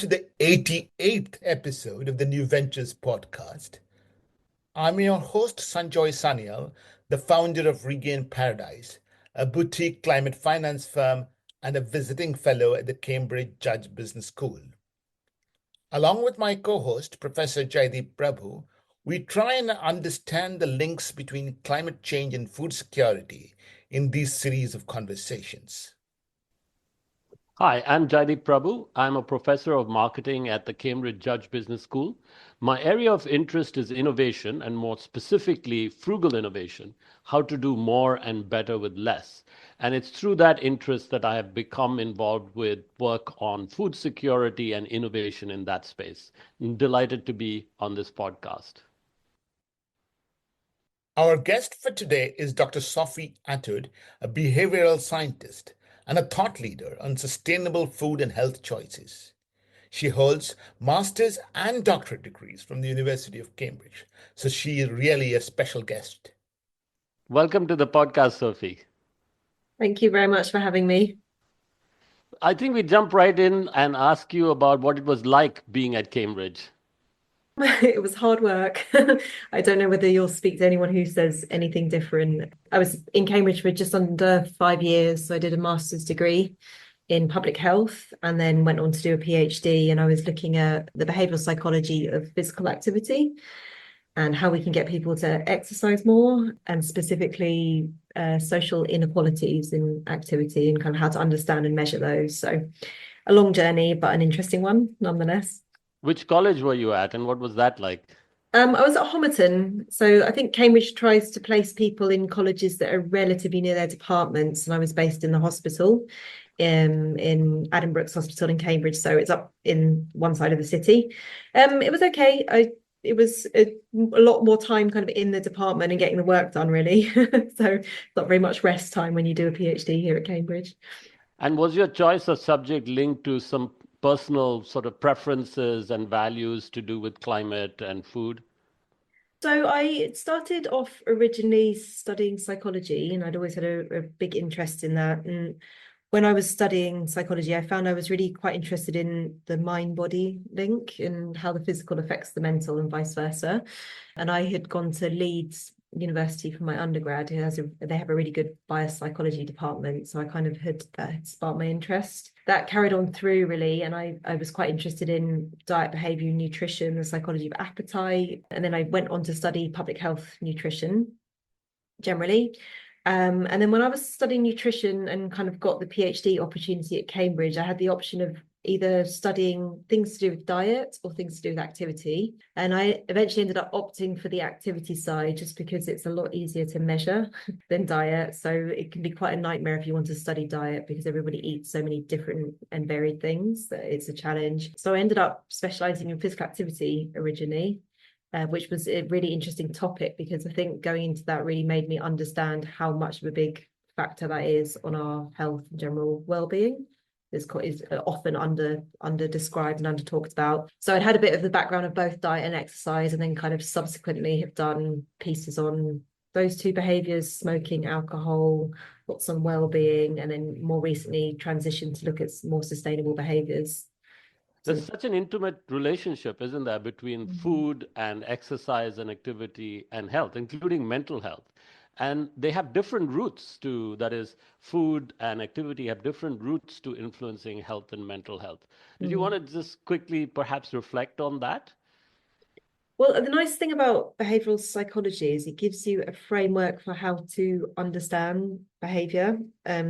to the 88th episode of the New Ventures podcast. I'm your host, Sanjoy Sanyal, the founder of Regain Paradise, a boutique climate finance firm and a visiting fellow at the Cambridge Judge Business School. Along with my co-host, Professor Jaideep Prabhu, we try and understand the links between climate change and food security in these series of conversations. Hi, I'm Jaideep Prabhu. I'm a professor of marketing at the Cambridge Judge Business School. My area of interest is innovation, and more specifically, frugal innovation, how to do more and better with less. And it's through that interest that I have become involved with work on food security and innovation in that space. I'm delighted to be on this podcast. Our guest for today is Dr. Sophie Attwood, a behavioral scientist and a thought leader on sustainable food and health choices. She holds master's and doctorate degrees from the University of Cambridge, so she is really a special guest. Welcome to the podcast, Sophie. Thank you very much for having me. I think we jump right in and ask you about what it was like being at Cambridge. It was hard work. I don't know whether you'll speak to anyone who says anything different. I was in Cambridge for just under 5 years. So I did a master's degree in public health and then went on to do a PhD. And I was looking at the behavioural psychology of physical activity and how we can get people to exercise more, and specifically social inequalities in activity and kind of how to understand and measure those. So a long journey, but an interesting one nonetheless. Which college were you at and what was that like? I was at Homerton. So I think Cambridge tries to place people in colleges that are relatively near their departments. And I was based in the hospital in Addenbrooke's Hospital in Cambridge. So it's up in one side of the city. It was okay. It was a lot more time kind of in the department and getting the work done, really. So not very much rest time when you do a PhD here at Cambridge. And was your choice of subject linked to some personal sort of preferences and values to do with climate and food? So I started off originally studying psychology, and I'd always had a big interest in that. And when I was studying psychology, I found I was really quite interested in the mind-body link and how the physical affects the mental and vice versa. And I had gone to Leeds University for my undergrad. They have a really good biopsychology department, so I kind of had sparked my interest. That carried on through really, and I was quite interested in diet, behaviour, nutrition, the psychology of appetite, and then I went on to study public health nutrition generally. And then when I was studying nutrition and kind of got the PhD opportunity at Cambridge, I had the option of either studying things to do with diet or things to do with activity. And I eventually ended up opting for the activity side just because it's a lot easier to measure than diet. So it can be quite a nightmare if you want to study diet because everybody eats so many different and varied things that it's a challenge. So I ended up specializing in physical activity originally. Which was a really interesting topic because I think going into that really made me understand how much of a big factor that is on our health and general well-being. Is often under described and under talked about. So I'd had a bit of the background of both diet and exercise, and then kind of subsequently have done pieces on those two behaviours, smoking, alcohol, lots on well-being, and then more recently transitioned to look at more sustainable behaviours. There's such an intimate relationship, isn't there, between food and exercise and activity and health, including mental health. And they have different roots to, that is, food and activity have different roots to influencing health and mental health. Did you want to just quickly perhaps reflect on that? Well, the nice thing about behavioural psychology is it gives you a framework for how to understand behaviour.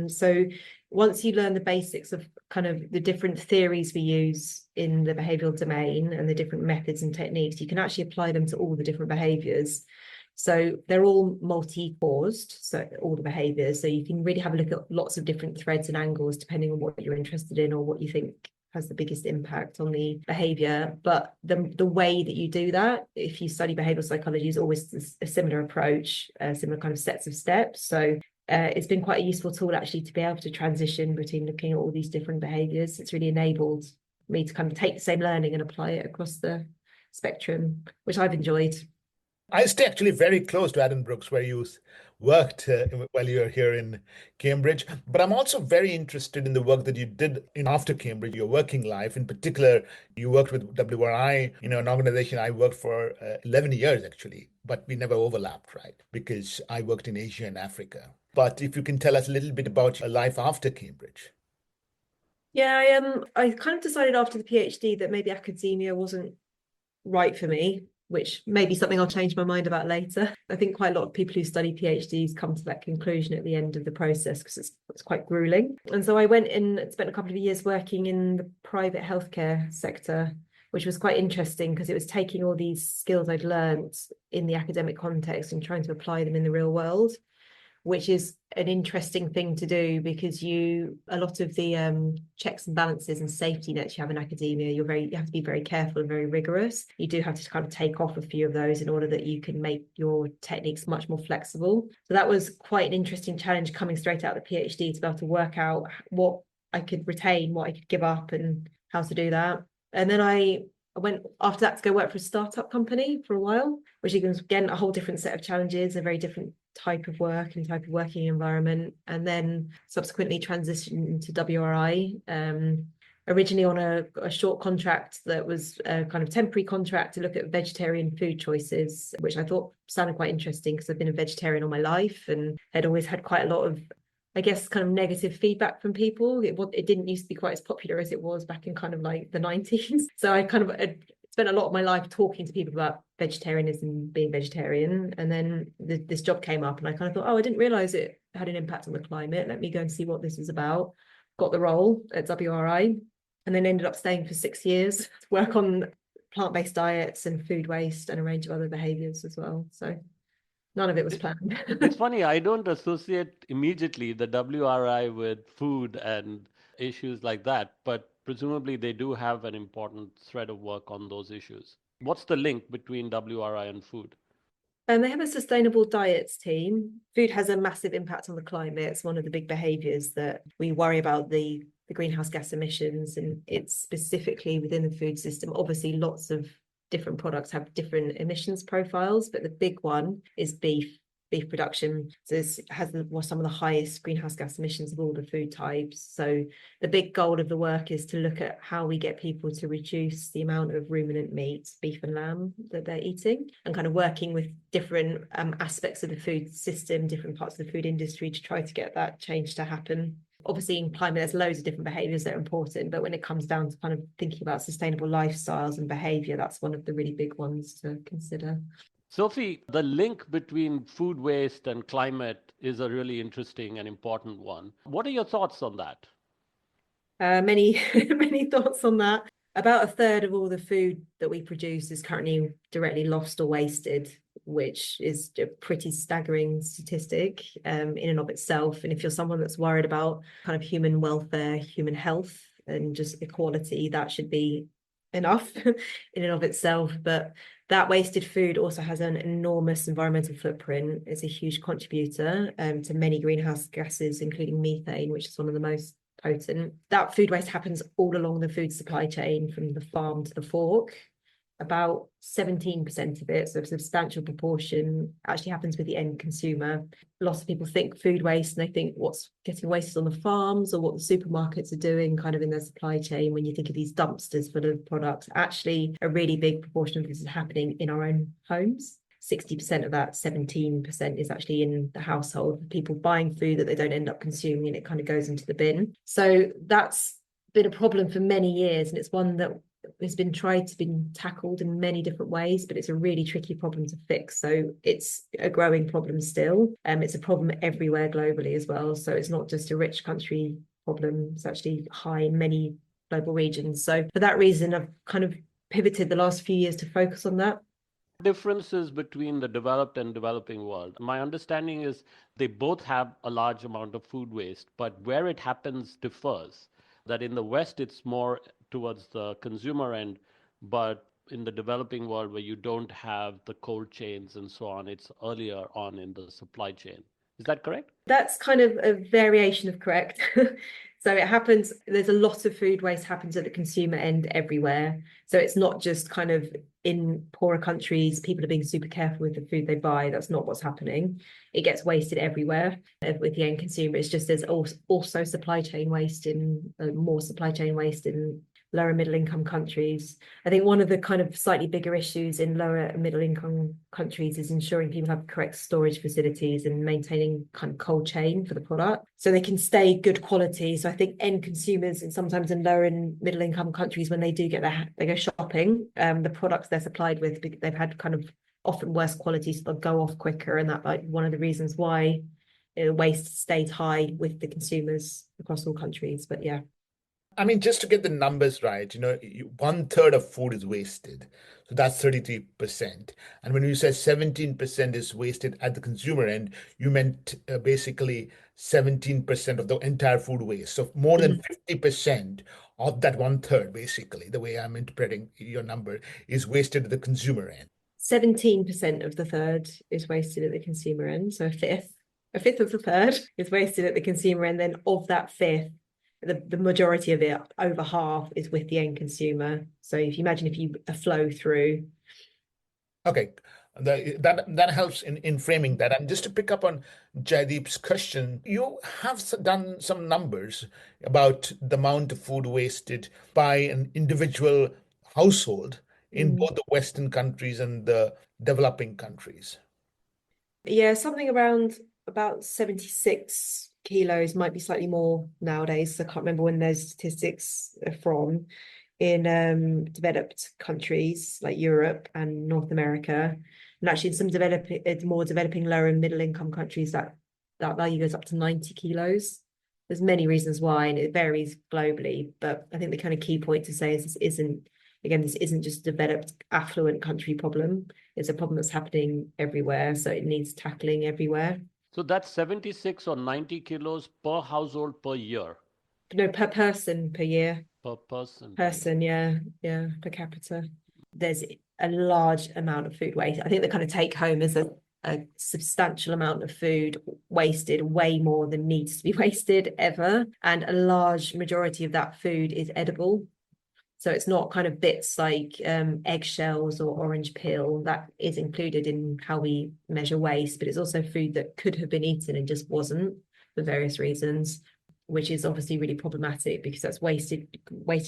So once you learn the basics of kind of the different theories we use in the behavioural domain and the different methods and techniques, you can actually apply them to all the different behaviours. So they're all multi-caused, so all the behaviours. So you can really have a look at lots of different threads and angles depending on what you're interested in or what you think has the biggest impact on the behaviour. But the way that you do that, if you study behavioural psychology, is always a similar approach, similar kind of sets of steps. So it's been quite a useful tool actually to be able to transition between looking at all these different behaviours. It's really enabled me to kind of take the same learning and apply it across the spectrum, which I've enjoyed. I stay actually very close to Addenbrooke's, worked while you were here in Cambridge. But I'm also very interested in the work that you did in after Cambridge, your working life. In particular, you worked with WRI, an organization I worked for 11 years actually, but we never overlapped, right? Because I worked in Asia and Africa. But if you can tell us a little bit about your life after Cambridge. Yeah, I kind of decided after the PhD that maybe academia wasn't right for me, which may be something I'll change my mind about later. I think quite a lot of people who study PhDs come to that conclusion at the end of the process because it's quite grueling. And so I went in and spent a couple of years working in the private healthcare sector, which was quite interesting because it was taking all these skills I'd learned in the academic context and trying to apply them in the real world, which is an interesting thing to do because a lot of the checks and balances and safety nets you have in academia, you have to be very careful and very rigorous. You do have to kind of take off a few of those in order that you can make your techniques much more flexible. So that was quite an interesting challenge coming straight out of the PhD to be able to work out what I could retain, what I could give up, and how to do that. And then I went after that to go work for a startup company for a while, which is again a whole different set of challenges, a very different type of work and type of working environment, and then subsequently transitioned into WRI, originally on a short contract that was a kind of temporary contract to look at vegetarian food choices, which I thought sounded quite interesting because I've been a vegetarian all my life and had always had quite a lot of, I guess, kind of negative feedback from people. It didn't used to be quite as popular as it was back in kind of like the 90s. So I kind of spent a lot of my life talking to people about vegetarianism, being vegetarian. And then this job came up and I kind of thought, oh, I didn't realize it had an impact on the climate. Let me go and see what this is about. Got the role at WRI and then ended up staying for 6 years to work on plant-based diets and food waste and a range of other behaviors as well. So none of it was planned. It's funny, I don't associate immediately the WRI with food and issues like that, but presumably they do have an important thread of work on those issues. What's the link between WRI and food? And they have a sustainable diets team. Food has a massive impact on the climate. It's one of the big behaviours that we worry about, the greenhouse gas emissions, and it's specifically within the food system. Obviously, lots of different products have different emissions profiles, but the big one is beef production. So this has some of the highest greenhouse gas emissions of all the food types. So the big goal of the work is to look at how we get people to reduce the amount of ruminant meat, beef and lamb, that they're eating, and kind of working with different aspects of the food system, different parts of the food industry to try to get that change to happen. Obviously, in climate, there's loads of different behaviours that are important, but when it comes down to kind of thinking about sustainable lifestyles and behaviour, that's one of the really big ones to consider. Sophie, the link between food waste and climate is a really interesting and important one. What are your thoughts on that? Many thoughts on that. About a third of all the food that we produce is currently directly lost or wasted, which is a pretty staggering statistic in and of itself. And if you're someone that's worried about kind of human welfare, human health, and just equality, that should be enough in and of itself. But that wasted food also has an enormous environmental footprint. It's a huge contributor to many greenhouse gases, including methane, which is one of the most potent. That food waste happens all along the food supply chain, from the farm to the fork. About 17% of it, so a substantial proportion, actually happens with the end consumer. Lots of people think food waste and they think what's getting wasted on the farms or what the supermarkets are doing kind of in their supply chain. When you think of these dumpsters full of products, actually a really big proportion of this is happening in our own homes. 60% of that 17% is actually in the household, people buying food that they don't end up consuming and it kind of goes into the bin. So that's been a problem for many years, and it's one that has been tackled in many different ways, but it's a really tricky problem to fix. So it's a growing problem still. It's a problem everywhere globally as well. So it's not just a rich country problem, it's actually high in many global regions. So for that reason, I've kind of pivoted the last few years to focus on that. Differences between the developed and developing world. My understanding is they both have a large amount of food waste, but where it happens differs. That in the West, it's more towards the consumer end, but in the developing world where you don't have the cold chains and so on, it's earlier on in the supply chain. Is that correct? That's kind of a variation of correct. So it happens, there's a lot of food waste happens at the consumer end everywhere. So it's not just kind of in poorer countries, people are being super careful with the food they buy. That's not what's happening. It gets wasted everywhere with the end consumer. It's just there's also supply chain waste in more supply chain waste in lower middle income countries. I think one of the kind of slightly bigger issues in lower and middle income countries is ensuring people have correct storage facilities and maintaining kind of cold chain for the product so they can stay good quality. So I think end consumers, and sometimes in lower and middle income countries, when they do they go shopping, the products they're supplied with, they've had kind of often worse quality, so they'll go off quicker, and that like one of the reasons why waste stays high with the consumers across all countries. But yeah. I mean, just to get the numbers right, 1/3 of food is wasted. So that's 33%. And when you said 17% is wasted at the consumer end, you meant basically 17% of the entire food waste. So more than 50% of that 1/3, basically, the way I'm interpreting your number, is wasted at the consumer end. 17% of the third is wasted at the consumer end. So a fifth of the third is wasted at the consumer end. Then of that fifth, the majority of it, over half, is with the end consumer. So if you imagine if you flow through. Okay, that helps in framing that. And just to pick up on Jaideep's question, you have done some numbers about the amount of food wasted by an individual household in both the Western countries and the developing countries. Yeah, something around about 76 kilos, might be slightly more nowadays. So I can't remember when those statistics are from, in developed countries like Europe and North America. And actually in some more developing lower and middle income countries, that value goes up to 90 kilos. There's many reasons why, and it varies globally. But I think the kind of key point to say is this isn't just a developed affluent country problem. It's a problem that's happening everywhere. So it needs tackling everywhere. So that's 76 or 90 kilos per household per year? No, per person per year. Per person. Yeah, per capita. There's a large amount of food waste. I think the kind of take home is a substantial amount of food wasted, way more than needs to be wasted ever. And a large majority of that food is edible. So it's not kind of bits like eggshells or orange peel that is included in how we measure waste, but it's also food that could have been eaten and just wasn't for various reasons, which is obviously really problematic because that's wasted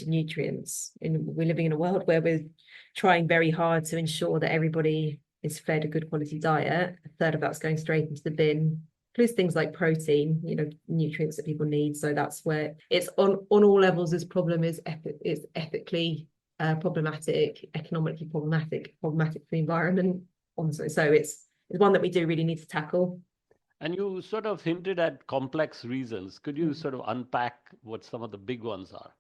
nutrients. And we're living in a world where we're trying very hard to ensure that everybody is fed a good quality diet. A third of that's going straight into the bin, plus things like protein, nutrients that people need. So that's where it's on all levels. This problem is ethically problematic, economically problematic for the environment. So it's one that we do really need to tackle. And you sort of hinted at complex reasons. Could you sort of unpack what some of the big ones are?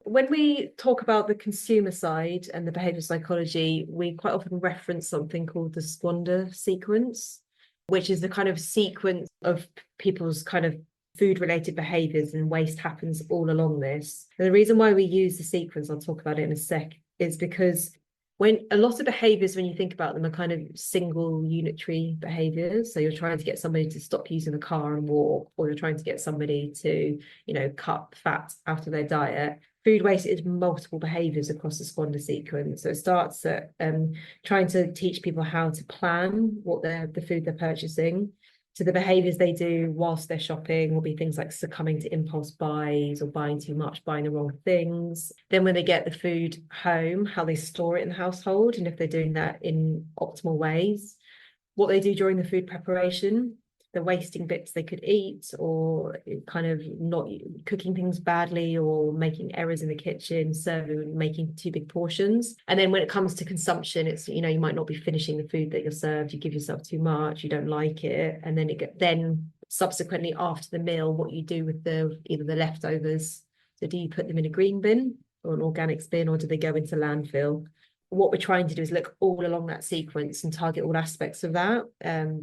When we talk about the consumer side and the behavioral psychology, we quite often reference something called the squander sequence, which is the kind of sequence of people's kind of food-related behaviours, and waste happens all along this. And the reason why we use the sequence, I'll talk about it in a sec, is because when a lot of behaviours, when you think about them, are kind of single unitary behaviours. So you're trying to get somebody to stop using the car and walk, or you're trying to get somebody to, cut fat out of their diet. Food waste is multiple behaviours across the squander sequence. So it starts at trying to teach people how to plan the food they're purchasing. So the behaviours they do whilst they're shopping will be things like succumbing to impulse buys or buying too much, buying the wrong things. Then when they get the food home, how they store it in the household, and if they're doing that in optimal ways. What they do during the food preparation, the wasting bits they could eat, or kind of not cooking things badly, or making errors in the kitchen, making too big portions. And then when it comes to consumption, it's, you might not be finishing the food that you're served, you give yourself too much, you don't like it. And then subsequently after the meal, what you do with either the leftovers. So do you put them in a green bin or an organics bin, or do they go into landfill? What we're trying to do is look all along that sequence and target all aspects of that,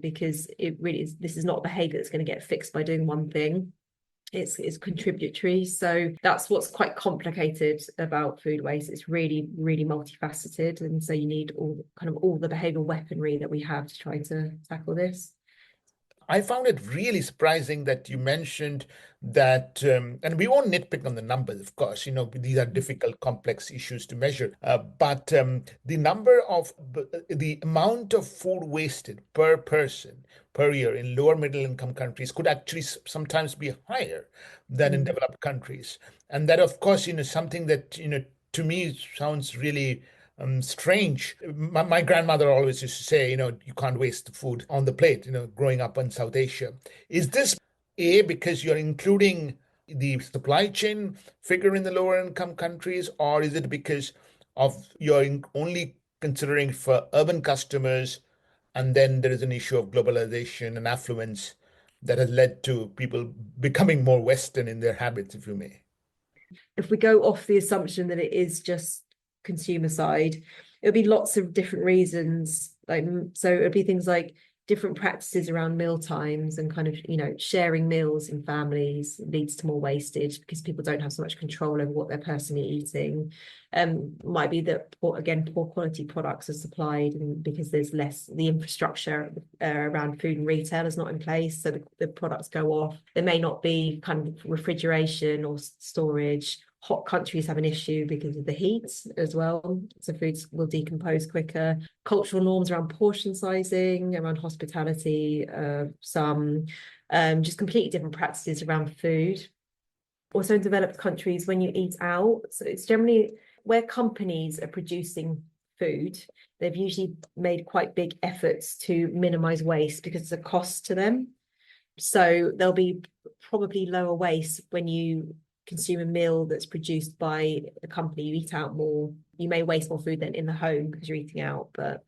because it really is, this is not a behaviour that's going to get fixed by doing one thing. It's contributory. So that's what's quite complicated about food waste. It's really, really multifaceted. And so you need all the behavioural weaponry that we have to try to tackle this. I found it really surprising that you mentioned that, and we won't nitpick on the numbers, of course, these are difficult, complex issues to measure. But the the amount of food wasted per person per year in lower middle income countries could actually sometimes be higher than in Mm. developed countries. And that, of course, something that, to me sounds really strange. My grandmother always used to say, you can't waste the food on the plate, growing up in South Asia. Is this because you're including the supply chain figure in the lower income countries, or is it because of only considering for urban customers, and then there is an issue of globalization and affluence that has led to people becoming more Western in their habits, if you may? If we go off the assumption that it is just consumer side, it'll be lots of different reasons. So it'll be things like different practices around meal times and kind of, sharing meals in families leads to more wastage because people don't have so much control over what they're personally eating. Might be that, again, poor quality products are supplied, and because there's less, the infrastructure around food and retail is not in place, so the products go off. There may not be kind of refrigeration or storage. Hot countries have an issue because of the heat as well, so foods will decompose quicker. Cultural norms around portion sizing, around hospitality, some just completely different practices around food. Also in developed countries, when you eat out, so it's generally where companies are producing food, they've usually made quite big efforts to minimize waste because it's a cost to them. So there'll be probably lower waste when you consume a meal that's produced by a company. You eat out more, you may waste more food than in the home because you're eating out, but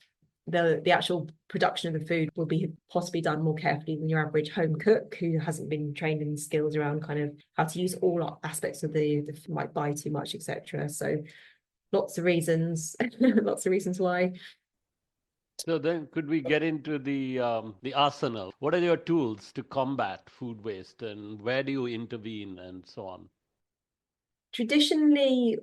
the actual production of the food will be possibly done more carefully than your average home cook who hasn't been trained in skills around kind of how to use all aspects of the might buy too much, etc. So lots of reasons, lots of reasons why. So then, could we get into the arsenal? What are your tools to combat food waste, and where do you intervene, and so on? Traditionally,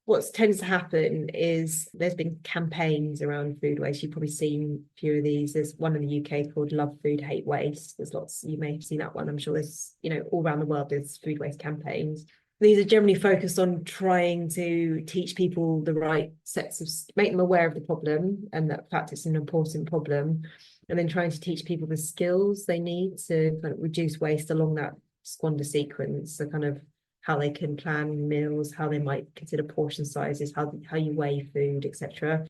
what tends to happen is there's been campaigns around food waste. You've probably seen a few of these. There's one in the UK called Love Food, Hate Waste. There's lots, you may have seen that one. I'm sure there's, all around the world, there's food waste campaigns. These are generally focused on trying to teach people the right sets of, make them aware of the problem and that, in fact, it's an important problem. And then trying to teach people the skills they need to kind of reduce waste along that squander sequence. So kind of how they can plan meals, how they might consider portion sizes, how you weigh food, etc.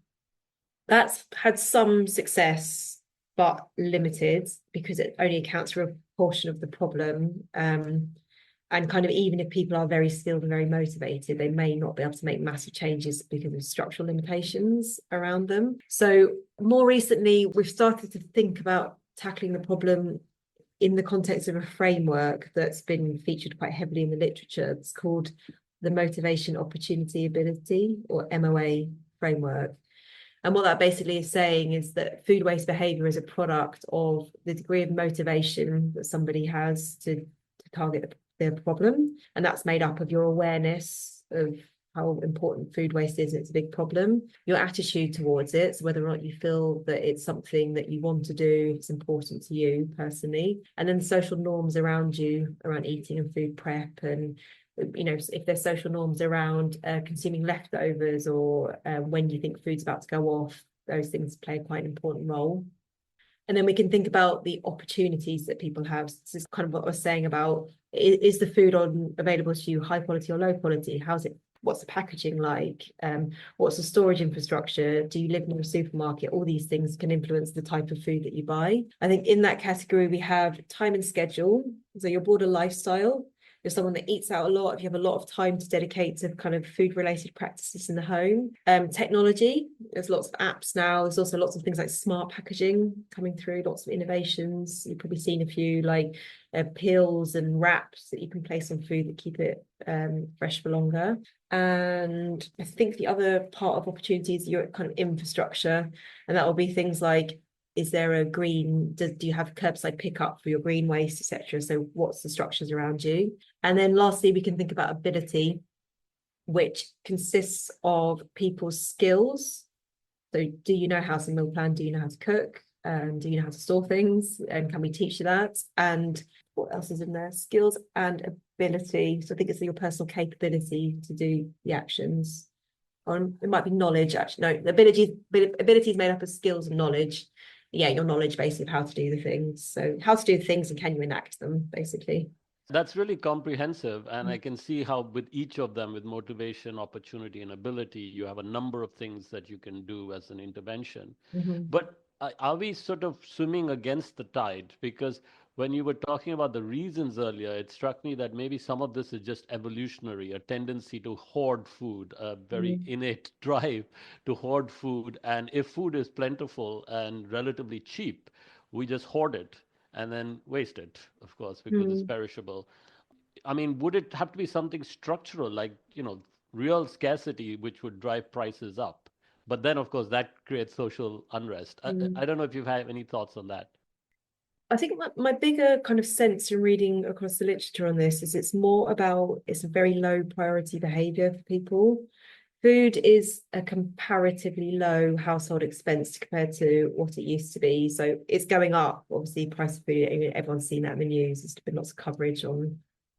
That's had some success, but limited because it only accounts for a portion of the problem. And kind of even if people are very skilled and very motivated, they may not be able to make massive changes because of structural limitations around them. So more recently, we've started to think about tackling the problem in the context of a framework that's been featured quite heavily in the literature. It's called the Motivation, Opportunity, Ability, or MOA framework. And what that basically is saying is that food waste behaviour is a product of the degree of motivation that somebody has to target their problem. And that's made up of your awareness of how important food waste is. It's a big problem. Your attitude towards it, so whether or not you feel that it's something that you want to do, it's important to you personally. And then the social norms around you, around eating and food prep, and if there's social norms around consuming leftovers or when you think food's about to go off, those things play quite an important role. And then we can think about the opportunities that people have. This is kind of what I was saying about, is the food available to you high quality or low quality? What's the packaging like? What's the storage infrastructure? Do you live near a supermarket? All these things can influence the type of food that you buy. I think in that category, we have time and schedule. So your broader lifestyle. You're someone that eats out a lot, if you have a lot of time to dedicate to kind of food related practices in the home. Technology, there's lots of apps now. There's also lots of things like smart packaging coming through, lots of innovations. You've probably seen a few like pills and wraps that you can place on food that keep it fresh for longer. And I think the other part of opportunity is your kind of infrastructure, and that will be things like, is there a green, do you have curbside pickup for your green waste, etc.? So what's the structures around you? And then lastly, we can think about ability, which consists of people's skills. So do you know how to meal plan? Do you know how to cook? And do you know how to store things? And can we teach you that? And what else is in there? Skills and ability. So I think it's your personal capability to do the actions. It might be knowledge, actually. No, the ability is made up of skills and knowledge. Yeah, your knowledge basically of how to do the things. So how to do things and can you enact them, basically. That's really comprehensive. And I can see how with each of them, with motivation, opportunity, and ability, you have a number of things that you can do as an intervention. But are we sort of swimming against the tide? Because when you were talking about the reasons earlier, it struck me that maybe some of this is just evolutionary, a tendency to hoard food, a very innate drive to hoard food. And if food is plentiful and relatively cheap, we just hoard it and then waste it, of course, because it's perishable. I mean, would it have to be something structural, like, real scarcity, which would drive prices up? But then, of course, that creates social unrest. I don't know if you've had any thoughts on that. I think my bigger kind of sense in reading across the literature on this is it's more about it's a very low priority behaviour for people. Food is a comparatively low household expense compared to what it used to be. So it's going up, obviously, price of food. Everyone's seen that in the news. There's been lots of coverage on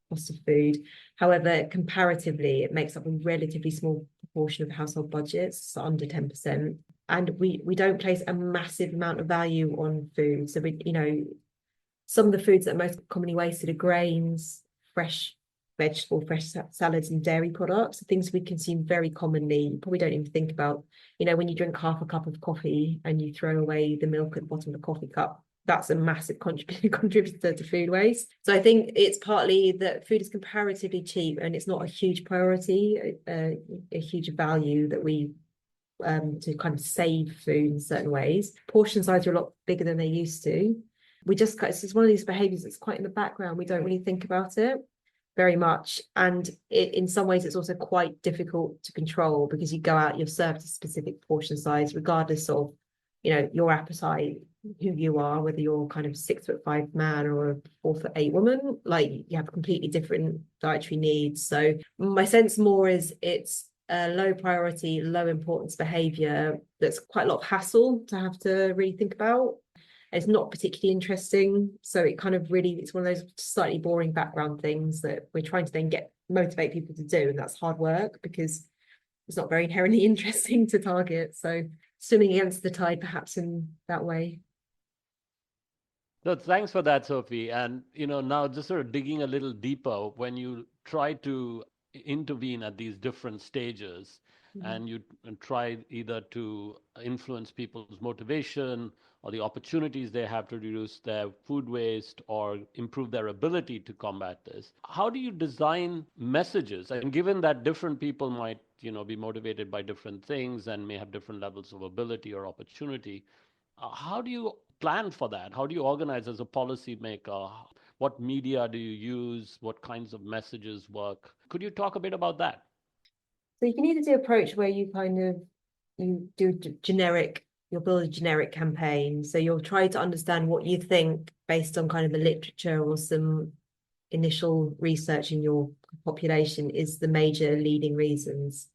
cost of food. However, comparatively, it makes up a relatively small proportion of household budgets, so under 10%. And we don't place a massive amount of value on food. So some of the foods that are most commonly wasted are grains, fresh vegetable, fresh salads, and dairy products, things we consume very commonly. You probably don't even think about, when you drink half a cup of coffee and you throw away the milk at the bottom of the coffee cup, that's a massive contributor to food waste. So I think it's partly that food is comparatively cheap and it's not a huge priority, a huge value that we to kind of save food in certain ways. Portion size are a lot bigger than they used to. It's just one of these behaviors that's quite in the background. We don't really think about it very much. And in some ways, it's also quite difficult to control because you go out, you're served a specific portion size, regardless of, your appetite, who you are, whether you're kind of 6'5" man or a 4'8" woman, like you have completely different dietary needs. So my sense more is it's a low priority, low importance behavior that's quite a lot of hassle to have to really think about. It's not particularly interesting. So it kind of really, it's one of those slightly boring background things that we're trying to then motivate people to do. And that's hard work because it's not very inherently interesting to target. So swimming against the tide, perhaps in that way. No, thanks for that, Sophie. And, now just sort of digging a little deeper, when you try to intervene at these different stages and you try either to influence people's motivation or the opportunities they have to reduce their food waste or improve their ability to combat this, how do you design messages? And given that different people might, be motivated by different things and may have different levels of ability or opportunity, how do you plan for that? How do you organize as a policymaker? What media do you use? What kinds of messages work? Could you talk a bit about that? So you can either do approach where you you'll build a generic campaign. So you'll try to understand what you think based on kind of the literature or some initial research in your population is the major leading reasons.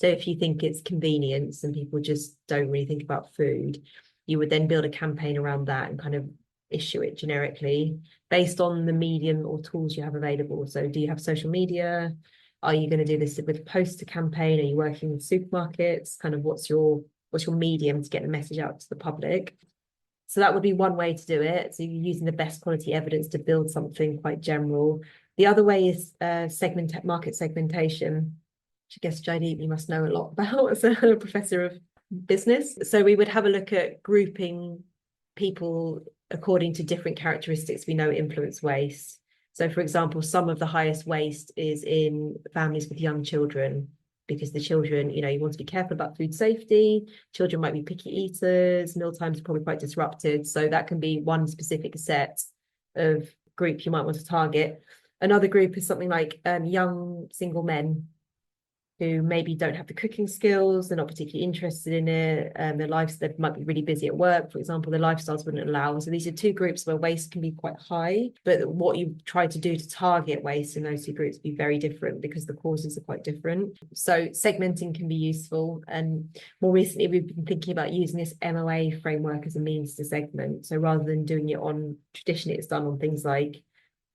So if you think it's convenience and people just don't really think about food, you would then build a campaign around that and kind of issue it generically based on the medium or tools you have available. So do you have social media? Are you going to do this with a poster campaign? Are you working with supermarkets? Kind of what's your medium to get the message out to the public? So that would be one way to do it. So you're using the best quality evidence to build something quite general. The other way is market segmentation, which I guess Jaideep, you must know a lot about as a professor of business. So we would have a look at grouping people according to different characteristics we know influence waste. So, for example, some of the highest waste is in families with young children, because the children, you want to be careful about food safety. Children might be picky eaters. Meal times are probably quite disrupted. So that can be one specific set of group you might want to target. Another group is something like young single men who maybe don't have the cooking skills, they're not particularly interested in it, and their lives, they might be really busy at work, for example, their lifestyles wouldn't allow. So these are two groups where waste can be quite high, but what you try to do to target waste in those two groups be very different because the causes are quite different. So segmenting can be useful, and more recently we've been thinking about using this MOA framework as a means to segment. So rather than doing it on, traditionally it's done on things like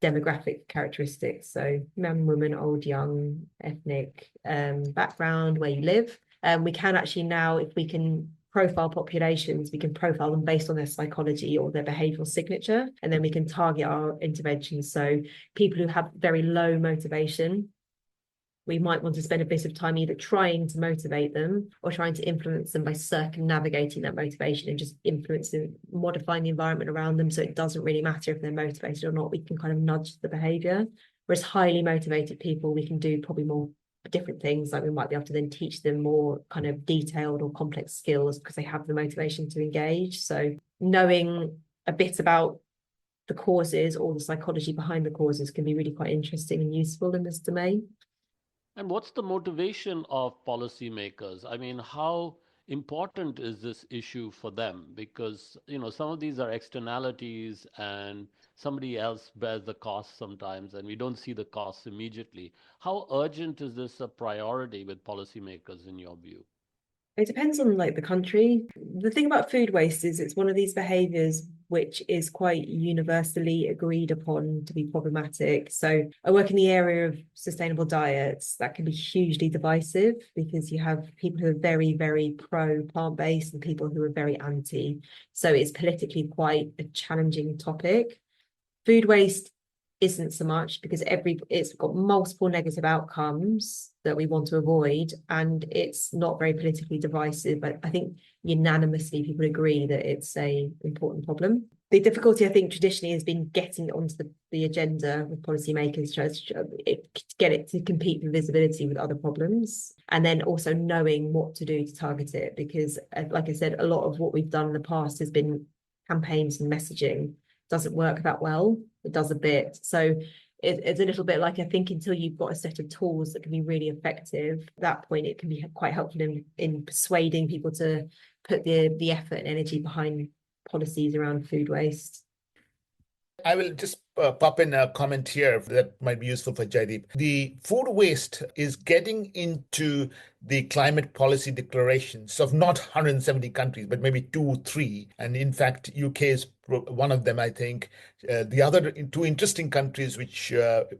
demographic characteristics, so man, woman, old, young, ethnic background, where you live. We can actually now, if we can profile populations, we can profile them based on their psychology or their behavioural signature, and then we can target our interventions. So people who have very low motivation, we might want to spend a bit of time either trying to motivate them or trying to influence them by circumnavigating that motivation and just influencing, modifying the environment around them. So it doesn't really matter if they're motivated or not, we can kind of nudge the behavior. Whereas highly motivated people, we can do probably more different things. Like we might be able to then teach them more kind of detailed or complex skills because they have the motivation to engage. So knowing a bit about the causes or the psychology behind the causes can be really quite interesting and useful in this domain. And what's the motivation of policymakers? I mean, how important is this issue for them? Because, some of these are externalities and somebody else bears the cost sometimes, and we don't see the costs immediately. How urgent is this a priority with policymakers in your view? It depends on like the country. The thing about food waste is it's one of these behaviours which is quite universally agreed upon to be problematic. So I work in the area of sustainable diets. That can be hugely divisive because you have people who are very, very pro plant-based and people who are very anti. So it's politically quite a challenging topic. Food waste isn't so much because it's got multiple negative outcomes that we want to avoid, and it's not very politically divisive. But I think unanimously people agree that it's a important problem. The difficulty, I think, traditionally has been getting it onto the agenda with policymakers, to get it to compete for visibility with other problems, and then also knowing what to do to target it. Because, like I said, a lot of what we've done in the past has been campaigns and messaging. Doesn't work that well. It does a bit. So it's a little bit like, I think, until you've got a set of tools that can be really effective, at that point it can be quite helpful in persuading people to put the effort and energy behind policies around food waste. I will just pop in a comment here that might be useful for Jaideep. The food waste is getting into the climate policy declarations of not 170 countries, but maybe 2-3. And in fact, UK is one of them, I think. The other two interesting countries which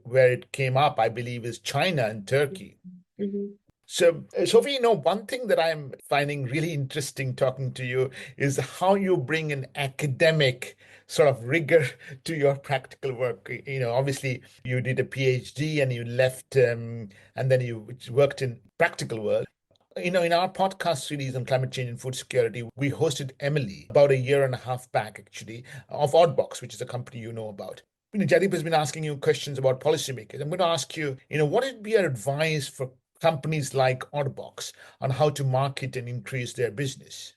where it came up, I believe, is China and Turkey. Mm-hmm. So, Sophie, one thing that I'm finding really interesting talking to you is how you bring an academic sort of rigor to your practical work. Obviously, you did a PhD and you left, and then you worked in practical world. In our podcast series on climate change and food security, we hosted Emily about a year and a half back, actually, of Oddbox, which is a company you know about. Jaideep has been asking you questions about policymakers. I'm going to ask you, what would be your advice for companies like Oddbox on how to market and increase their business?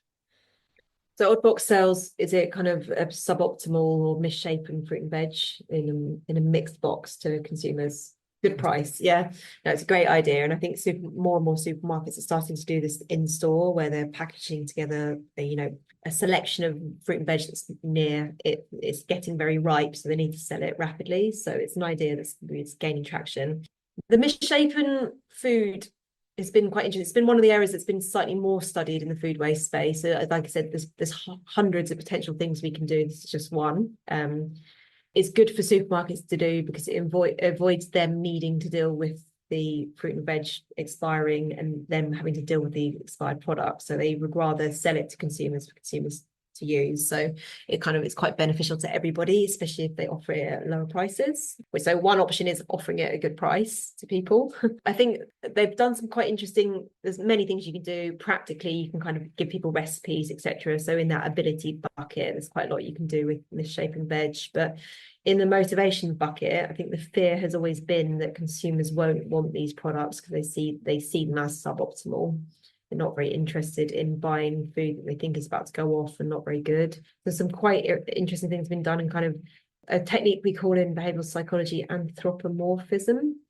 So Oddbox sells, is it kind of a suboptimal or misshapen fruit and veg in a mixed box to consumers? Good price, yeah. No, it's a great idea, and I think more and more supermarkets are starting to do this in store, where they're packaging together, a selection of fruit and veg that's near it. It's getting very ripe, so they need to sell it rapidly. So it's an idea that's gaining traction. The misshapen food has been quite interesting. It's been one of the areas that's been slightly more studied in the food waste space. So, like I said, there's hundreds of potential things we can do. This is just one. It's good for supermarkets to do because it avoids them needing to deal with the fruit and veg expiring and them having to deal with the expired product. So they would rather sell it to consumers for consumers to use. So it's quite beneficial to everybody, especially if they offer it at lower prices. So one option is offering it at a good price to people. I think they've done some quite interesting, there's many things you can do practically. You can kind of give people recipes, etc. So in that ability bucket, there's quite a lot you can do with misshapen veg. But in the motivation bucket, I think the fear has always been that consumers won't want these products because they see them as suboptimal. They're not very interested in buying food that they think is about to go off and not very good. There's some quite interesting things been done in kind of a technique we call in behavioral psychology anthropomorphism,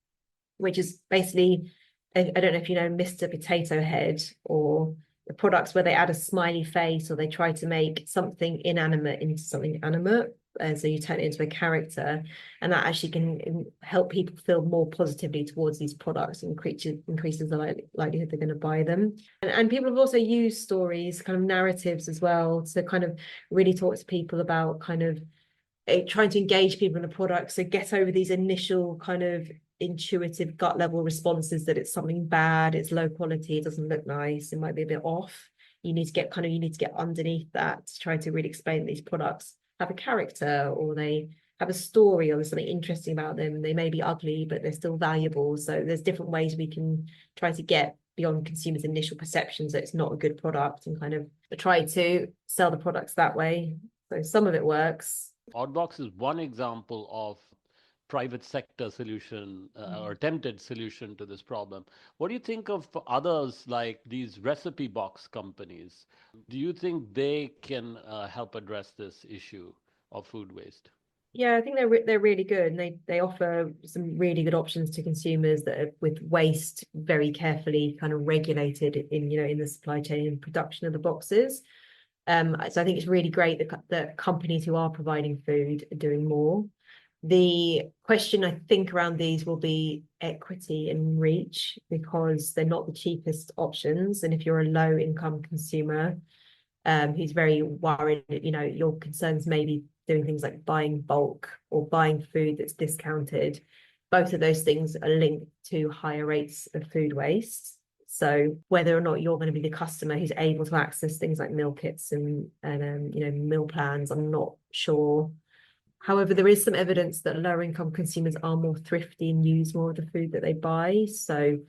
which is basically I don't know if you know Mr. Potato Head, or the products where they add a smiley face, or they try to make something inanimate into something animate. So you turn it into a character, and that actually can help people feel more positively towards these products, and increases the likelihood they're going to buy them. And people have also used stories, kind of narratives as well, to kind of really talk to people about kind of trying to engage people in the product. So get over these initial kind of intuitive gut level responses that it's something bad, it's low quality, it doesn't look nice, it might be a bit off. You need to get underneath that to try to really explain that these products have a character, or they have a story, or there's something interesting about them. They may be ugly, but they're still valuable. So there's different ways we can try to get beyond consumers' initial perceptions that it's not a good product, and kind of try to sell the products that way. So some of it works. Oddbox is one example of private sector solution or attempted solution to this problem. What do you think of others like these recipe box companies? Do you think they can help address this issue of food waste? Yeah, I think they're really good, and they offer some really good options to consumers that are with waste very carefully kind of regulated in the supply chain and production of the boxes. So I think it's really great that companies who are providing food are doing more. The question, I think, around these will be equity and reach, because they're not the cheapest options. And if you're a low income consumer who's very worried, your concerns may be doing things like buying bulk or buying food that's discounted. Both of those things are linked to higher rates of food waste. So whether or not you're going to be the customer who's able to access things like meal kits and meal plans, I'm not sure. However, there is some evidence that lower income consumers are more thrifty and use more of the food that they buy. So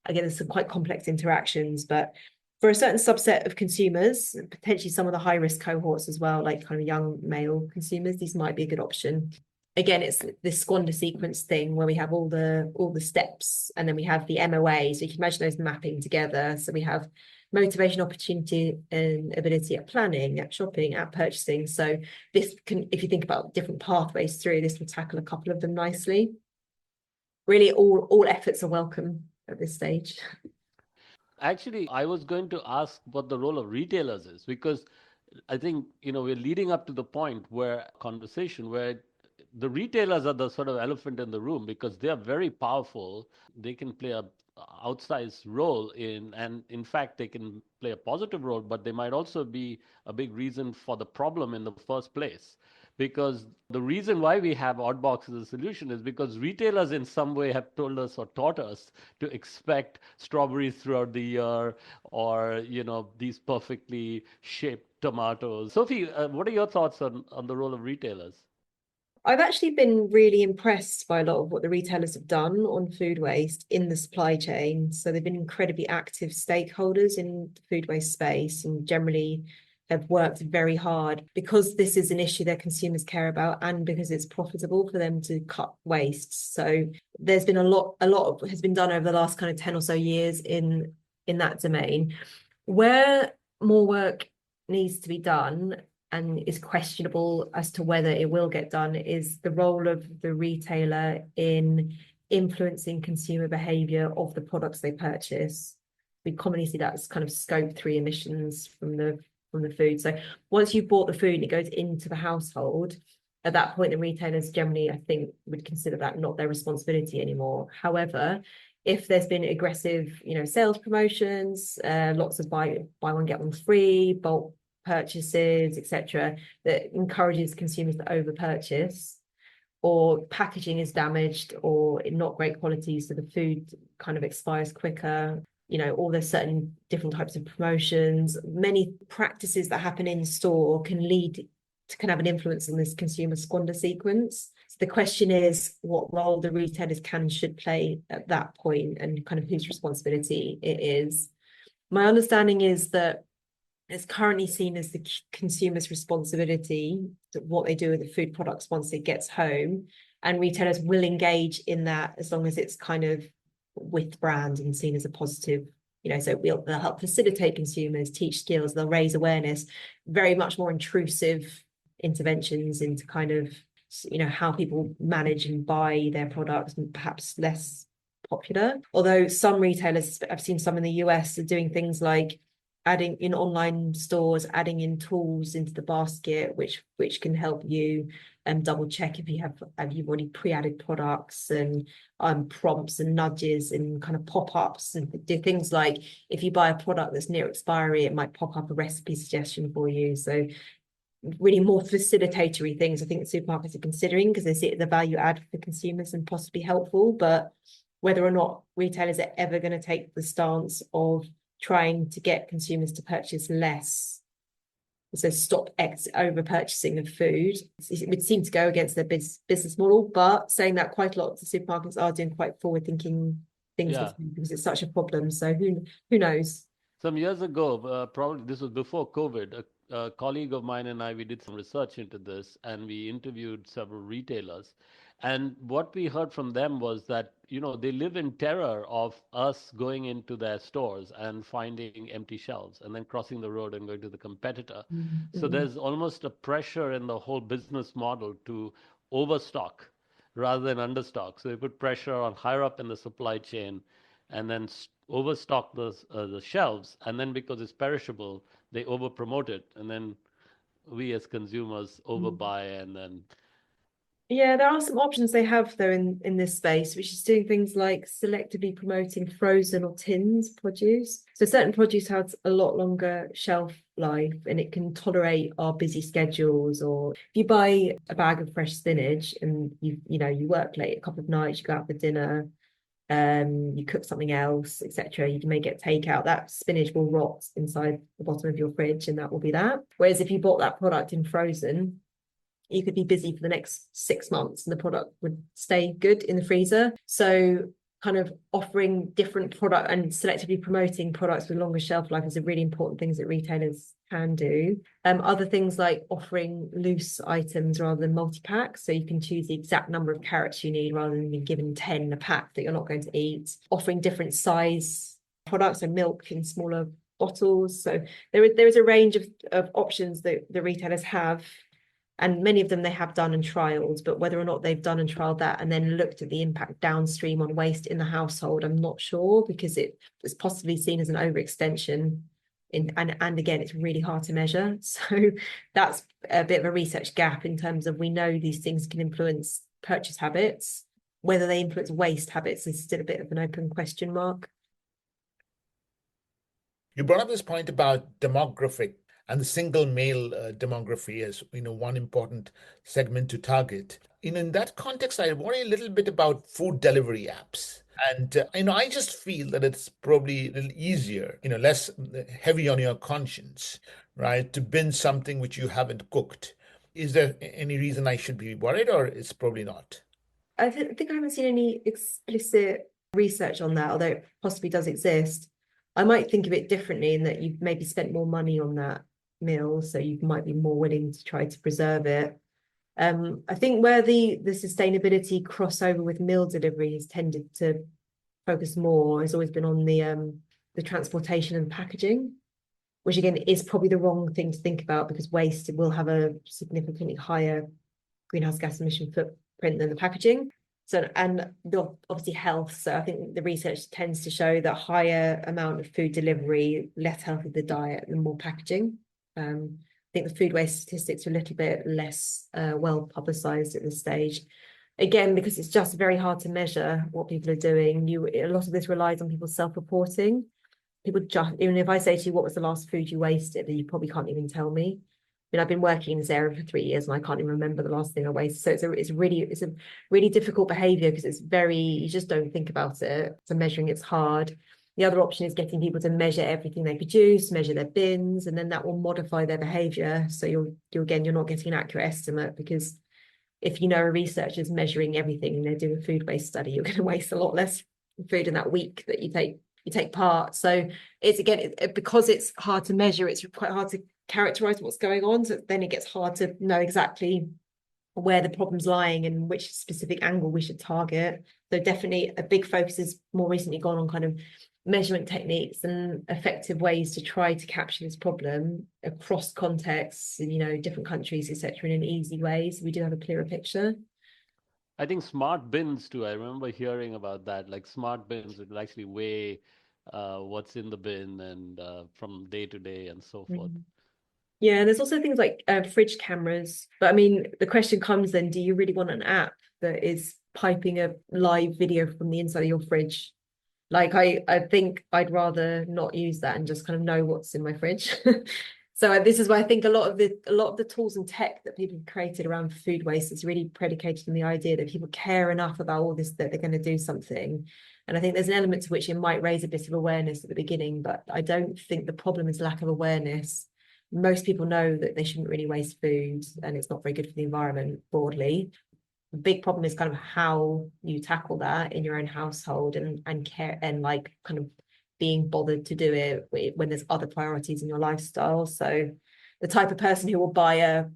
again, there's some quite complex interactions, but for a certain subset of consumers, potentially some of the high risk cohorts as well, like kind of young male consumers, these might be a good option. Again, it's this squander sequence thing where we have all the steps, and then we have the MOA. So you can imagine those mapping together. So we have motivation, opportunity, and ability at planning, at shopping, at purchasing. So this can, if you think about different pathways through, this will tackle a couple of them nicely. Really, all efforts are welcome at this stage. Actually, I was going to ask what the role of retailers is, because I think, we're leading up to the point where conversation where the retailers are the sort of elephant in the room, because they are very powerful. They can play a outsized role and in fact, they can play a positive role, but they might also be a big reason for the problem in the first place. Because the reason why we have Oddbox as a solution is because retailers in some way have told us or taught us to expect strawberries throughout the year, or these perfectly shaped tomatoes. Sophie, what are your thoughts on the role of retailers? I've actually been really impressed by a lot of what the retailers have done on food waste in the supply chain. So they've been incredibly active stakeholders in the food waste space, and generally have worked very hard because this is an issue that consumers care about, and because it's profitable for them to cut waste. So there's been a lot has been done over the last kind of 10 or so years in that domain. Where more work needs to be done and is questionable as to whether it will get done is the role of the retailer in influencing consumer behaviour of the products they purchase. We commonly see that as kind of scope 3 emissions from the food. So once you've bought the food and it goes into the household, at that point the retailers generally, I think, would consider that not their responsibility anymore. However, if there's been aggressive sales promotions, lots of buy one get one free, bulk purchases, etc., that encourages consumers to over purchase, or packaging is damaged or not great quality, so the food kind of expires quicker, or there's certain different types of promotions, many practices that happen in store can have an influence on this consumer squander sequence. So the question is what role the retailers can and should play at that point, and kind of whose responsibility it is. My understanding is that it's currently seen as the consumer's responsibility to what they do with the food products once it gets home, and retailers will engage in that as long as it's kind of with brand and seen as a positive. So they'll help facilitate consumers, teach skills, they'll raise awareness. Very much more intrusive interventions into kind of how people manage and buy their products, and perhaps less popular. Although some retailers, I've seen some in the US, are doing things like adding in online stores, adding in tools into the basket, which can help you double check if you've already pre-added products, and prompts and nudges and kind of pop-ups, and do things like if you buy a product that's near expiry, it might pop up a recipe suggestion for you. So really more facilitatory things I think supermarkets are considering, because they see it as a value add for consumers and possibly helpful. But whether or not retailers are ever going to take the stance of trying to get consumers to purchase less, so stop over purchasing of food, it would seem to go against their business model. But saying that, quite a lot of the supermarkets are doing quite forward thinking things because it's such a problem. So who knows? Some years ago, probably this was before COVID, a colleague of mine and I, we did some research into this, and we interviewed several retailers. And what we heard from them was that, they live in terror of us going into their stores and finding empty shelves and then crossing the road and going to the competitor. Mm-hmm. So there's almost a pressure in the whole business model to overstock rather than understock. So they put pressure on higher up in the supply chain and then overstock the shelves, and then because it's perishable, they over promote it, and then we as consumers overbuy, and then Yeah, there are some options they have though in this space, which is doing things like selectively promoting frozen or tinned produce. So certain produce has a lot longer shelf life and it can tolerate our busy schedules. Or if you buy a bag of fresh spinach and you work late a couple of nights, you go out for dinner, you cook something else, etc. You may get takeout. That spinach will rot inside the bottom of your fridge, and that will be that. Whereas if you bought that product in frozen, you could be busy for the next 6 months and the product would stay good in the freezer. So kind of offering different product and selectively promoting products with longer shelf life is a really important things that retailers can do. Other things like offering loose items rather than multi-packs, so you can choose the exact number of carrots you need rather than being given 10 in a pack that you're not going to eat. Offering different size products, so milk in smaller bottles. So there is a range of options that the retailers have. And many of them they have done and trialed, but whether or not they've done and trialed that and then looked at the impact downstream on waste in the household, I'm not sure, because it's possibly seen as an overextension. And again, it's really hard to measure. So that's a bit of a research gap in terms of, we know these things can influence purchase habits. Whether they influence waste habits is still a bit of an open question mark. You brought up this point about demographic and the single male demography as one important segment to target. In that context, I worry a little bit about food delivery apps. And I just feel that it's probably a little easier, less heavy on your conscience, right, to binge something which you haven't cooked. Is there any reason I should be worried, or it's probably not? I think I haven't seen any explicit research on that, although it possibly does exist. I might think of it differently in that you've maybe spent more money on that meal, so you might be more willing to try to preserve it. I think where the sustainability crossover with meal delivery has tended to focus more has always been on the transportation and packaging, which again is probably the wrong thing to think about, because waste will have a significantly higher greenhouse gas emission footprint than the packaging. So, and obviously health. So I think the research tends to show that higher amount of food delivery, less healthy the diet, and more packaging. I think the food waste statistics are a little bit less well publicized at this stage. Again, because it's just very hard to measure what people are doing. A lot of this relies on people self-reporting. People just, even if I say to you, what was the last food you wasted, you probably can't even tell me. I mean, I've been working in this area for 3 years and I can't even remember the last thing I wasted. So it's a really difficult behavior, because you just don't think about it. So measuring it's hard. The other option is getting people to measure everything they produce, measure their bins, and then that will modify their behavior. So you're not getting an accurate estimate, because if a researcher's measuring everything and they're doing a food waste study, you're going to waste a lot less food in that week that you take part. So it's because it's hard to measure, it's quite hard to characterize what's going on. So then it gets hard to know exactly where the problem's lying and which specific angle we should target. So definitely a big focus has more recently gone on kind of measurement techniques and effective ways to try to capture this problem across contexts, different countries, etc., in an easy way, so we do have a clearer picture. I think smart bins too. I remember hearing about that, like smart bins would actually weigh what's in the bin and from day to day and so forth. Mhm. Yeah, there's also things like fridge cameras. But I mean, the question comes then, do you really want an app that is piping a live video from the inside of your fridge? Like I think I'd rather not use that and just kind of know what's in my fridge. So this is why I think a lot of the tools and tech that people have created around food waste is really predicated on the idea that people care enough about all this that they're going to do something. And I think there's an element to which it might raise a bit of awareness at the beginning, but I don't think the problem is lack of awareness. Most people know that they shouldn't really waste food and it's not very good for the environment broadly. The big problem is kind of how you tackle that in your own household and care and like kind of being bothered to do it when there's other priorities in your lifestyle. So the type of person who will buy a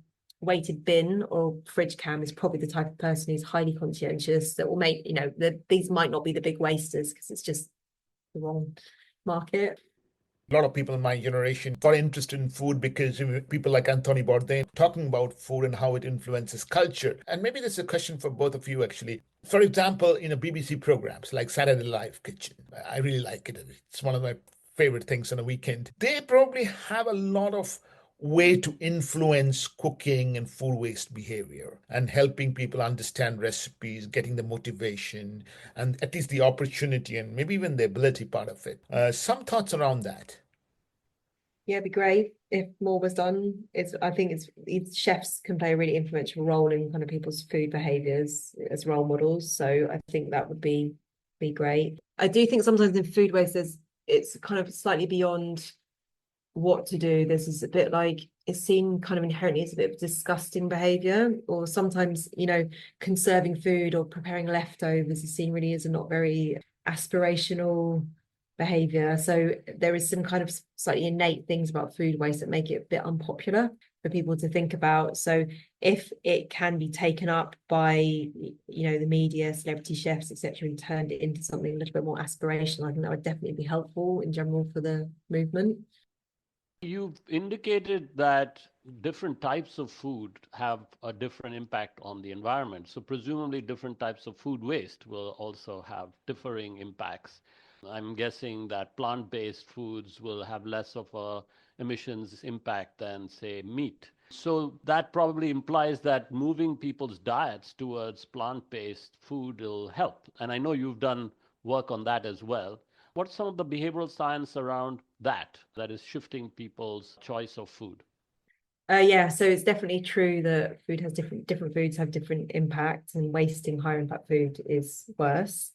weighted bin or fridge cam is probably the type of person who's highly conscientious that will make, these might not be the big wasters because it's just the wrong market. A lot of people in my generation got interested in food because people like Anthony Bourdain talking about food and how it influences culture. And maybe this is a question for both of you, actually. For example, BBC programs like Saturday Live Kitchen, I really like it. It's one of my favorite things on a weekend. They probably have a lot of way to influence cooking and food waste behavior and helping people understand recipes, getting the motivation and at least the opportunity and maybe even the ability part of it. Some thoughts around that. Yeah, it'd be great if more was done. I think it's chefs can play a really influential role in kind of people's food behaviors as role models. So I think that would be great. I do think sometimes in food waste it's kind of slightly beyond what to do. This is a bit like it's seen kind of inherently as a bit of disgusting behavior, or sometimes, conserving food or preparing leftovers is seen really as a not very aspirational behavior. So there is some kind of slightly innate things about food waste that make it a bit unpopular for people to think about. So if it can be taken up by, the media, celebrity chefs, etc., and turned it into something a little bit more aspirational, I think that would definitely be helpful in general for the movement. You've indicated that different types of food have a different impact on the environment. So presumably different types of food waste will also have differing impacts. I'm guessing that plant-based foods will have less of a emissions impact than, say, meat. So that probably implies that moving people's diets towards plant-based food will help. And I know you've done work on that as well. What's some of the behavioral science around that is shifting people's choice of food? Yeah, so it's definitely true that food has different foods have different impacts, and wasting higher impact food is worse.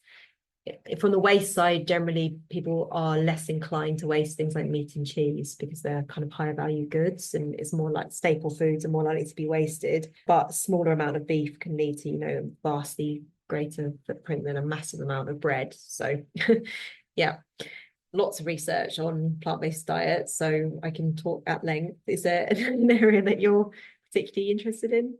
From the waste side, generally people are less inclined to waste things like meat and cheese because they're kind of higher value goods, and it's more like staple foods are more likely to be wasted. But a smaller amount of beef can lead to, a vastly greater footprint than a massive amount of bread. So yeah, lots of research on plant-based diets, so I can talk at length. Is there an area that you're particularly interested in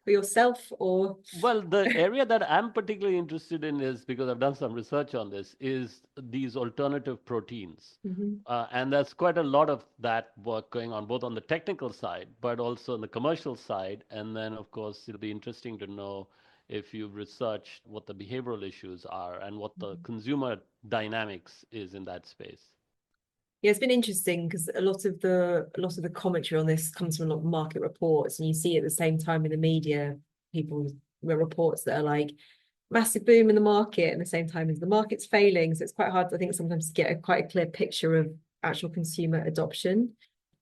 for yourself, or? Well, the area that I'm particularly interested in is, because I've done some research on this, is these alternative proteins. Mhm. And there's quite a lot of that work going on, both on the technical side, but also on the commercial side. And then, of course, it'll be interesting to know if you've researched what the behavioral issues are and what the consumer dynamics is in that space. Yeah, it's been interesting because a lot of the commentary on this comes from a lot of market reports, and you see at the same time in the media, people reports that are like massive boom in the market, and the same time as the market's failing. So it's quite hard, I think, sometimes to get quite a clear picture of actual consumer adoption.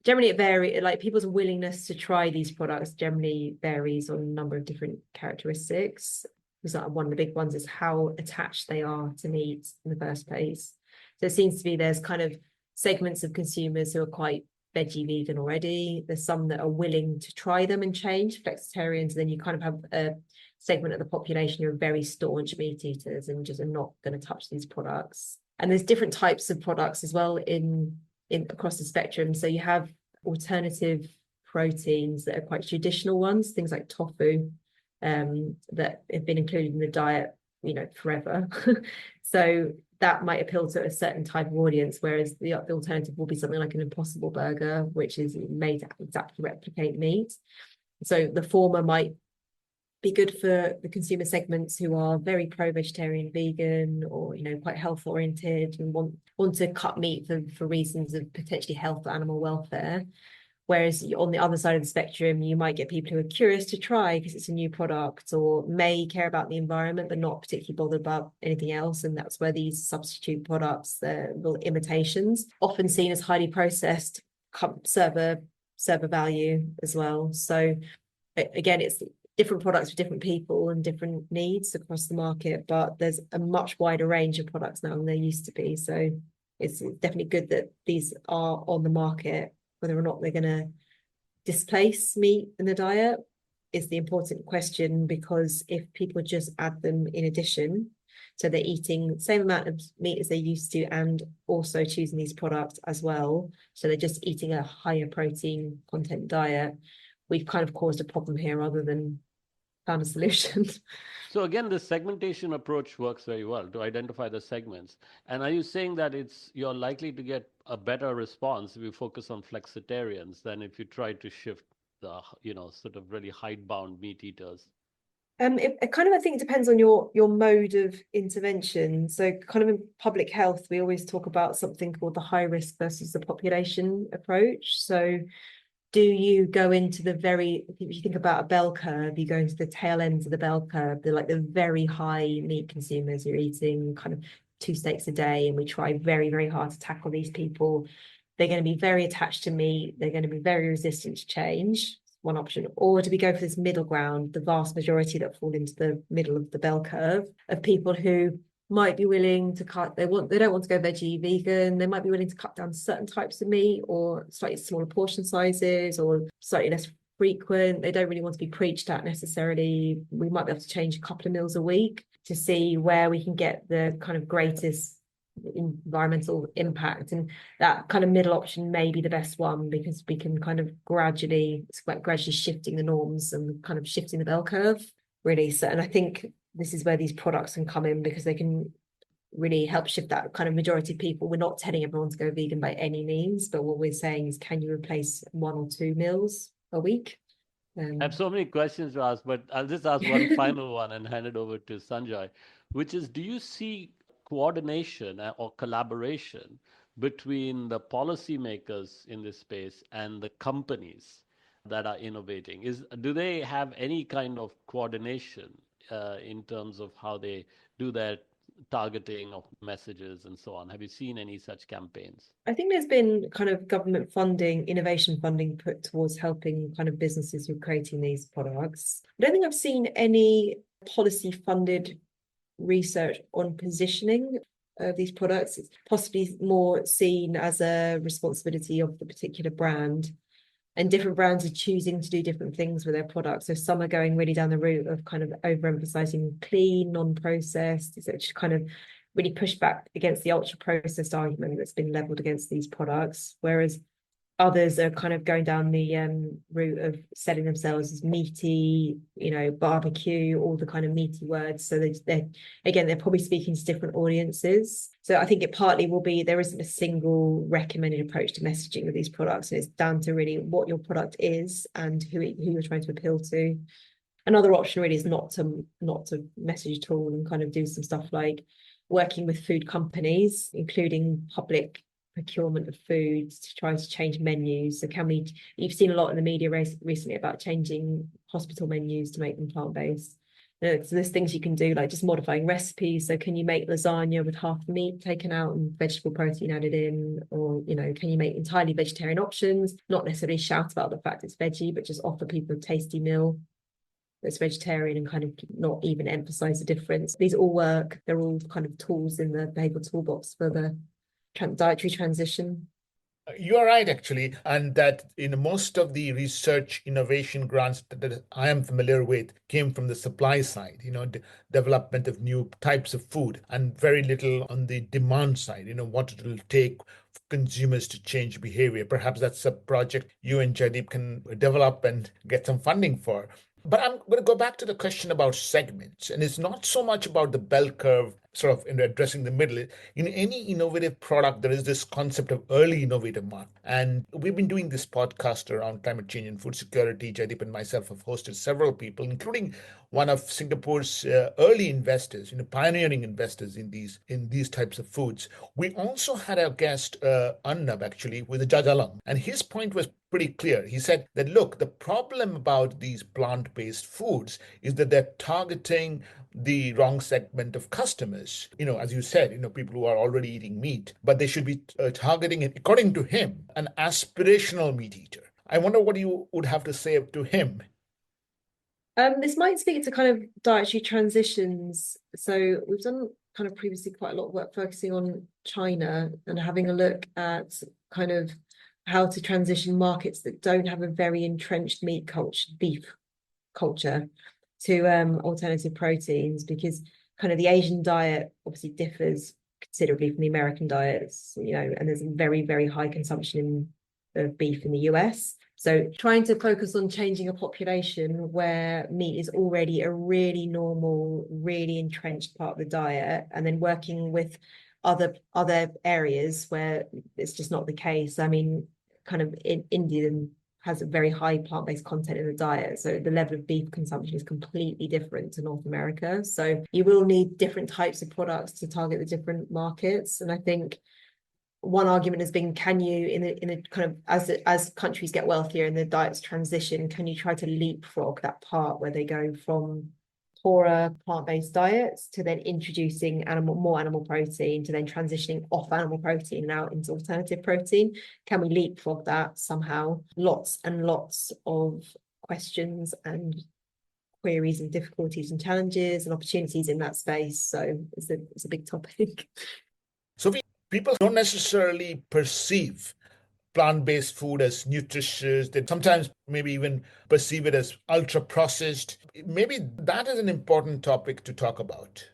Generally, it varies. Like people's willingness to try these products generally varies on a number of different characteristics. Because one of the big ones is how attached they are to meat in the first place. So it seems to be there's kind of segments of consumers who are quite veggie vegan already. There's some that are willing to try them and change, flexitarians. And then you kind of have a segment of the population who are very staunch meat eaters and just are not going to touch these products. And there's different types of products as well in across the spectrum. So you have alternative proteins that are quite traditional ones, things like tofu, that have been included in the diet, forever. So that might appeal to a certain type of audience, whereas the alternative will be something like an Impossible Burger, which is made to exactly replicate meat. So the former might be good for the consumer segments who are very pro-vegetarian, vegan, or quite health oriented and want to cut meat for reasons of potentially health or animal welfare. Whereas on the other side of the spectrum, you might get people who are curious to try because it's a new product, or may care about the environment but not particularly bothered about anything else. And that's where these substitute products, the little imitations, often seen as highly processed, serve a value as well. So again, it's different products for different people and different needs across the market, but there's a much wider range of products now than there used to be. So it's definitely good that these are on the market. Whether or not they're going to displace meat in the diet is the important question, because if people just add them in addition, so they're eating the same amount of meat as they used to and also choosing these products as well, so they're just eating a higher protein content diet, we've kind of caused a problem here rather than found a solution. So again, the segmentation approach works very well to identify the segments. And are you saying that you're likely to get a better response if you focus on flexitarians than if you try to shift the, sort of really hidebound meat eaters? It kind of, I think it depends on your mode of intervention. So kind of in public health, we always talk about something called the high risk versus the population approach. So do you go into if you think about a bell curve, you go into the tail ends of the bell curve, they're like the very high meat consumers, you're eating kind of 2 steaks a day, and we try very, very hard to tackle these people. They're going to be very attached to meat. They're going to be very resistant to change. One option. Or do we go for this middle ground, the vast majority that fall into the middle of the bell curve of people who might be willing to cut, they don't want to go veggie, vegan, they might be willing to cut down certain types of meat or slightly smaller portion sizes or slightly less frequent. They don't really want to be preached at necessarily. We might be able to change a couple of meals a week to see where we can get the kind of greatest environmental impact, and that kind of middle option may be the best one, because we can kind of gradually shifting the norms and kind of shifting the bell curve really. So, and I think this is where these products can come in, because they can really help shift that kind of majority of people. We're not telling everyone to go vegan by any means, but what we're saying is, can you replace 1 or 2 meals a week? I have so many questions to ask, but I'll just ask one final one and hand it over to Sanjoy, which is, do you see coordination or collaboration between the policymakers in this space and the companies that are innovating? Do they have any kind of coordination in terms of how they do their targeting of messages and so on? Have you seen any such campaigns? I think there's been kind of government funding, innovation funding put towards helping kind of businesses with creating these products. I don't think I've seen any policy funded research on positioning of these products. It's possibly more seen as a responsibility of the particular brand, and different brands are choosing to do different things with their products. So some are going really down the route of kind of overemphasizing clean, non-processed, which kind of really push back against the ultra processed argument that's been leveled against these products, whereas others are kind of going down the route of selling themselves as meaty, barbecue, all the kind of meaty words. So they're probably speaking to different audiences. So I think it partly will be, there isn't a single recommended approach to messaging with these products. And it's down to really what your product is and who you're trying to appeal to. Another option really is not to message at all, and kind of do some stuff like working with food companies, including public procurement of foods, to try to change menus. So you've seen a lot in the media recently about changing hospital menus to make them plant-based. So there's things you can do, like just modifying recipes. So can you make lasagna with half the meat taken out and vegetable protein added in? Or, can you make entirely vegetarian options? Not necessarily shout about the fact it's veggie, but just offer people a tasty meal that's vegetarian and kind of not even emphasize the difference. These all work. They're all kind of tools in the behavioural toolbox for the dietary transition. You are right, actually, and that in most of the research innovation grants that I am familiar with came from the supply side, development of new types of food, and very little on the demand side, what it will take for consumers to change behavior. Perhaps that's a project you and Jaideep can develop and get some funding for. But I'm going to go back to the question about segments, and it's not so much about the bell curve sort of addressing the middle. In any innovative product, there is this concept of early innovator mark. And we've been doing this podcast around climate change and food security. Jaideep and myself have hosted several people, including one of Singapore's early investors, pioneering investors in these types of foods. We also had our guest Arnab actually with a Judge alum, and his point was pretty clear. He said that look, the problem about these plant-based foods is that they're targeting the wrong segment of customers. As you said, people who are already eating meat, but they should be targeting, according to him, an aspirational meat eater. I wonder what you would have to say to him. This might speak to kind of dietary transitions. So we've done kind of previously quite a lot of work focusing on China and having a look at kind of how to transition markets that don't have a very entrenched meat culture, beef culture, to alternative proteins, because kind of the Asian diet obviously differs considerably from the American diets, and there's a very, very high consumption of beef in the US. So trying to focus on changing a population where meat is already a really normal, really entrenched part of the diet, and then working with other areas where it's just not the case. I mean, kind of in India has a very high plant-based content in the diet. So the level of beef consumption is completely different to North America. So you will need different types of products to target the different markets. And I think one argument has been, can you, in a kind of, as countries get wealthier and the diets transition, can you try to leapfrog that part where they go from poorer plant-based diets to then introducing more animal protein, to then transitioning off animal protein and out into alternative protein? Can we leapfrog that somehow? Lots and lots of questions and queries and difficulties and challenges and opportunities in that space. So it's a big topic. Sophie, people don't necessarily perceive plant-based food as nutritious. They sometimes maybe even perceive it as ultra-processed. Maybe that is an important topic to talk about.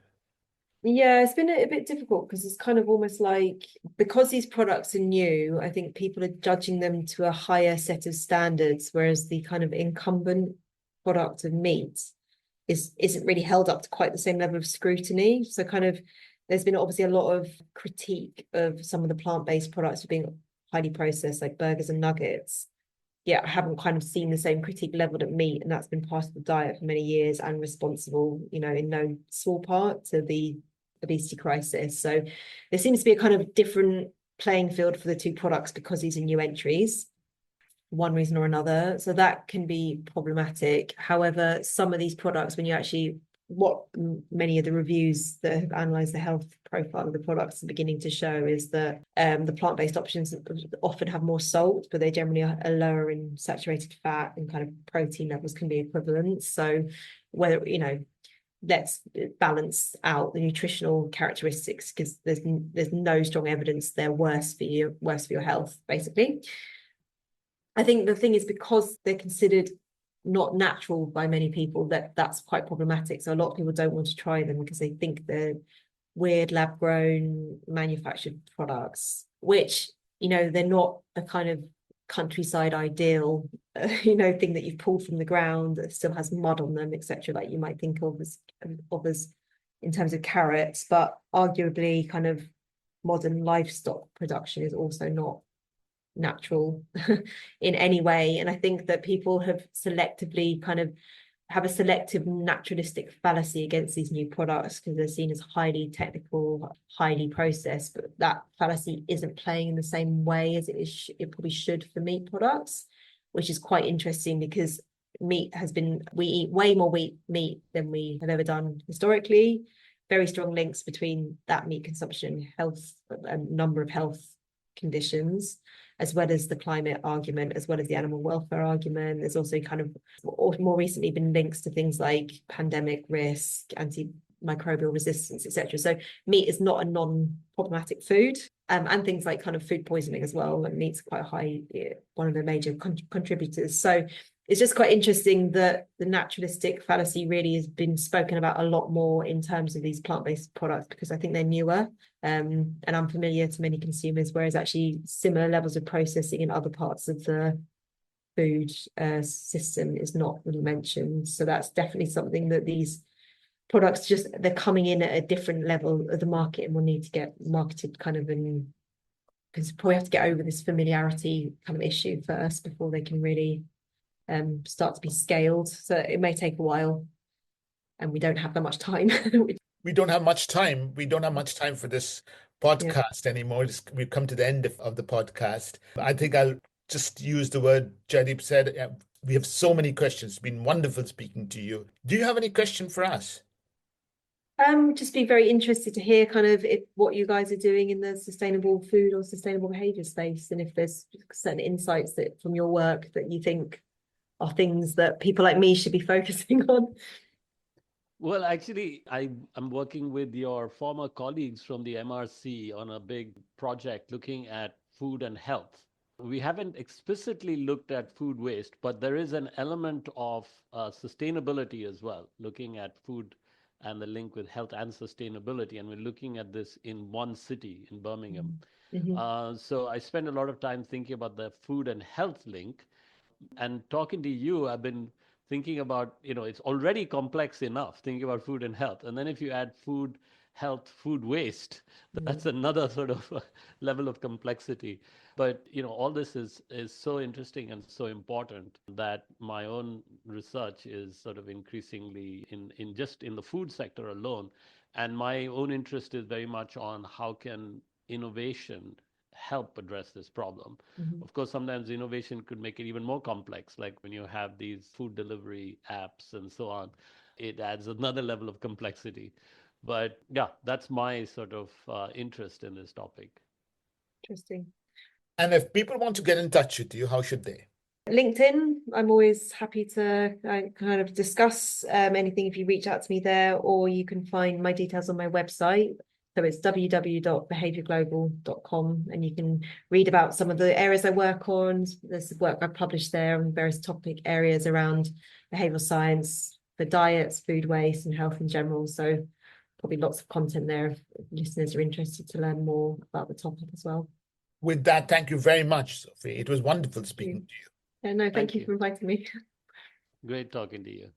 Yeah, it's been a bit difficult because it's kind of almost like, because these products are new, I think people are judging them to a higher set of standards, whereas the kind of incumbent product of meat isn't really held up to quite the same level of scrutiny. So kind of there's been obviously a lot of critique of some of the plant-based products being highly processed, like burgers and nuggets. Yeah, I haven't kind of seen the same critique leveled at meat, and that's been part of the diet for many years and responsible, in no small part, to the obesity crisis. So there seems to be a kind of different playing field for the two products because these are new entries, one reason or another. So that can be problematic. However, some of these products, when you actually, what many of the reviews that have analysed the health profile of the products are beginning to show is that the plant-based options often have more salt, but they generally are lower in saturated fat, and kind of protein levels can be equivalent. So whether, let's balance out the nutritional characteristics, because there's no strong evidence they're worse for your health, basically. I think the thing is, because they're considered not natural by many people, that's quite problematic. So a lot of people don't want to try them because they think they're weird lab grown manufactured products, which they're not a kind of countryside ideal thing that you've pulled from the ground that still has mud on them, etc., like you might think of as in terms of carrots. But arguably kind of modern livestock production is also not natural in any way. And I think that people have selectively kind of have a selective naturalistic fallacy against these new products because they're seen as highly technical, highly processed, but that fallacy isn't playing in the same way as it probably should for meat products, which is quite interesting because we eat way more meat than we have ever done historically. Very strong links between that meat consumption, health, a number of health conditions, as well as the climate argument, as well as the animal welfare argument. There's also kind of more recently been links to things like pandemic risk, antimicrobial resistance, etc. So meat is not a non-problematic food, and things like kind of food poisoning as well. And meat's quite high, one of the major contributors. So it's just quite interesting that the naturalistic fallacy really has been spoken about a lot more in terms of these plant-based products, because I think they're newer and unfamiliar to many consumers, whereas actually similar levels of processing in other parts of the food system is not really mentioned. So that's definitely something that these products just they're coming in at a different level of the market and will need to get marketed kind of in, because probably have to get over this familiarity kind of issue first before they can really start to be scaled. So it may take a while, and we don't have that much time. We don't have much time. We don't have much time for this podcast anymore. We've come to the end of the podcast. I think I'll just use the word Jaideep said. We have so many questions. It's been wonderful speaking to you. Do you have any question for us? Just be very interested to hear kind of what you guys are doing in the sustainable food or sustainable behavior space, and if there's certain insights that from your work that you think are things that people like me should be focusing on. Well, actually, I'm working with your former colleagues from the MRC on a big project looking at food and health. We haven't explicitly looked at food waste, but there is an element of sustainability as well, looking at food and the link with health and sustainability. And we're looking at this in one city, in Birmingham. Mm-hmm. So I spend a lot of time thinking about the food and health link. And talking to you, I've been thinking about, it's already complex enough thinking about food and health. And then if you add food, health, food waste, that's another sort of level of complexity. But, all this is so interesting and so important that my own research is sort of increasingly in just in the food sector alone. And my own interest is very much on how can innovation help address this problem. Mm-hmm. Of course, sometimes innovation could make it even more complex, like when you have these food delivery apps and so on, it adds another level of complexity. But yeah, that's my sort of interest in this topic. Interesting. And if people want to get in touch with you, how should they? LinkedIn, I'm always happy to kind of discuss anything if you reach out to me there, or you can find my details on my website. So it's www.behaviouglobal.com, and you can read about some of the areas I work on. There's work I've published there on various topic areas around behavioural science for diets, food waste, and health in general. So probably lots of content there if listeners are interested to learn more about the topic as well. With that, thank you very much, Sophie. It was wonderful speaking to you. No, thank you for inviting me. Great talking to you.